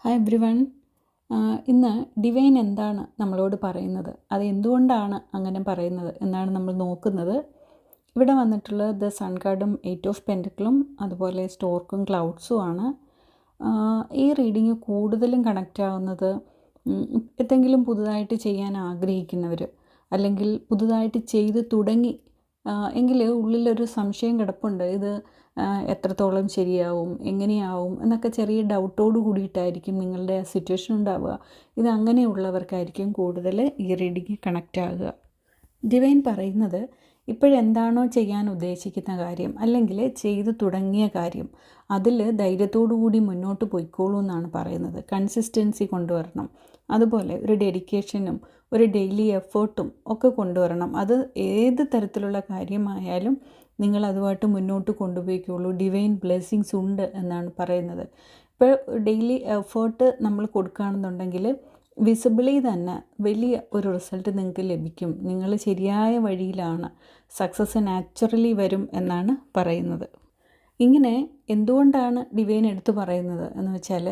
Hi everyone. ഇന്ന് divine എന്താണ് നമ്മളോട് പറയുന്നത്, അത് എന്തുകൊണ്ടാണ് അങ്ങനെ പറയുന്നത് എന്നാണ് നമ്മൾ നോക്കുന്നത്. ഇവിടെ വന്നിട്ടുള്ളത് ദ സൺ കാർഡും 8 ഓഫ് പെൻറ്റക്കിളും അതുപോലെ സ്റ്റോർക്കും ക്ലൗഡ്സും ആണ്. ഈ റീഡിങ് കൂടുതലും കണക്റ്റ് ആവുന്നത് എന്തെങ്കിലും പുതുതായിട്ട് ചെയ്യാൻ ആഗ്രഹിക്കുന്നവർ, അല്ലെങ്കിൽ പുതുതായിട്ട് ചെയ്ത് തുടങ്ങി എങ്കിൽ ഉള്ളിലൊരു സംശയം കിടപ്പുണ്ട്, ഇത് എത്രത്തോളം ശരിയാവും, എങ്ങനെയാവും എന്നൊക്കെ ചെറിയ ഡൗട്ടോട് കൂടിയിട്ടായിരിക്കും നിങ്ങളുടെ ആ സിറ്റുവേഷൻ ഉണ്ടാവുക. ഇത് അങ്ങനെയുള്ളവർക്കായിരിക്കും കൂടുതൽ ഈ റീഡിങ് കണക്റ്റ് ആകുക. ഡിവൈൻ പറയുന്നത് ഇപ്പോഴെന്താണോ ചെയ്യാൻ ഉദ്ദേശിക്കുന്ന കാര്യം, അല്ലെങ്കിൽ ചെയ്തു തുടങ്ങിയ കാര്യം, അതിൽ ധൈര്യത്തോടു കൂടി മുന്നോട്ട് പോയിക്കോളൂ എന്നാണ് പറയുന്നത്. കൺസിസ്റ്റൻസി കൊണ്ടുവരണം, അതുപോലെ ഒരു ഡെഡിക്കേഷനും ഒരു ഡെയിലി എഫേർട്ടും ഒക്കെ കൊണ്ടുവരണം. അത് ഏത് തരത്തിലുള്ള കാര്യമായാലും നിങ്ങൾ അതുമായിട്ട് മുന്നോട്ട് കൊണ്ടുപോയിക്കോളൂ. ഡിവൈൻ ബ്ലെസ്സിങ്സ് ഉണ്ട് എന്നാണ് പറയുന്നത്. ഇപ്പോൾ ഡെയിലി എഫേർട്ട് നമ്മൾ കൊടുക്കുകയാണെന്നുണ്ടെങ്കിൽ വിസിബിളി തന്നെ വലിയ ഒരു റിസൾട്ട് നിങ്ങൾക്ക് ലഭിക്കും. നിങ്ങൾ ശരിയായ വഴിയിലാണ്, സക്സസ് നാച്ചുറലി വരും എന്നാണ് പറയുന്നത്. ഇങ്ങനെ എന്തുകൊണ്ടാണ് ഡിവൈൻ എടുത്തു പറയുന്നത് എന്ന് വെച്ചാൽ,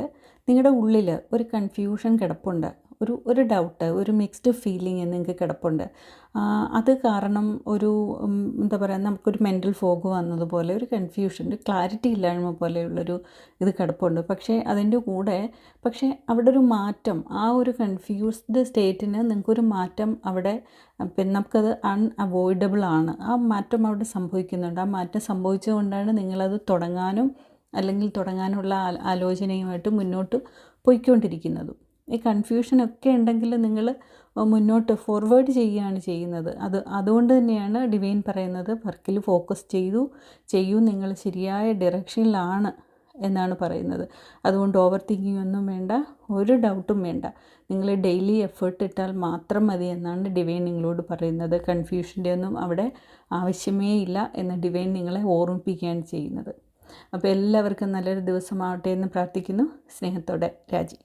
നിങ്ങളുടെ ഉള്ളിൽ ഒരു കൺഫ്യൂഷൻ കിടപ്പുണ്ട്, ഒരു ഡൗട്ട്, ഒരു മിക്സ്ഡ് ഫീലിംഗ് നിങ്ങൾക്ക് കിടപ്പുണ്ട്. അത് കാരണം എന്താ പറയുക, നമുക്കൊരു മെൻ്റൽ ഫോഗ് വന്നതുപോലെ, ഒരു കൺഫ്യൂഷൻ, ഒരു ക്ലാരിറ്റി ഇല്ലായ്മ പോലെയുള്ളൊരു ഇത് കിടപ്പുണ്ട്. പക്ഷേ അതിൻ്റെ കൂടെ അവിടെ ഒരു മാറ്റം, ആ ഒരു കൺഫ്യൂസ്ഡ് സ്റ്റേറ്റിന് നിങ്ങൾക്കൊരു മാറ്റം അവിടെ, പിന്നെ നമുക്കത് അൺഅവോയ്ഡബിൾ ആണ്. ആ മാറ്റം അവിടെ സംഭവിക്കുന്നുണ്ട്. ആ മാറ്റം സംഭവിച്ചുകൊണ്ടാണ് നിങ്ങളത് തുടങ്ങാനും അല്ലെങ്കിൽ തുടങ്ങാനുള്ള ആലോചനയുമായിട്ട് മുന്നോട്ട് പോയിക്കൊണ്ടിരിക്കുന്നതും. ഈ കൺഫ്യൂഷനൊക്കെ ഉണ്ടെങ്കിൽ നിങ്ങൾ മുന്നോട്ട് ഫോർവേഡ് ചെയ്യുകയാണ് ചെയ്യുന്നത്. അതുകൊണ്ട് തന്നെയാണ് ഡിവൈൻ പറയുന്നത്, വർക്കിൽ ഫോക്കസ് ചെയ്യൂ, നിങ്ങൾ ശരിയായ ഡയറക്ഷനിലാണ് എന്നാണ് പറയുന്നത്. അതുകൊണ്ട് ഓവർ തിങ്കിങ് ഒന്നും വേണ്ട, ഒരു ഡൗട്ടും വേണ്ട. നിങ്ങൾ ഡെയിലി എഫേർട്ട് ഇട്ടാൽ മാത്രം മതി എന്നാണ് ഡിവൈൻ നിങ്ങളോട് പറയുന്നത്. കൺഫ്യൂഷൻ്റെ ഒന്നും അവിടെ ആവശ്യമേ ഇല്ല എന്ന് ഡിവൈൻ നിങ്ങളെ ഓർമ്മിപ്പിക്കുകയാണ് ചെയ്യുന്നത്. അപ്പോൾ എല്ലാവർക്കും നല്ലൊരു ദിവസമാവട്ടെ എന്ന് പ്രാർത്ഥിക്കുന്നു. സ്നേഹത്തോടെ, രാജി.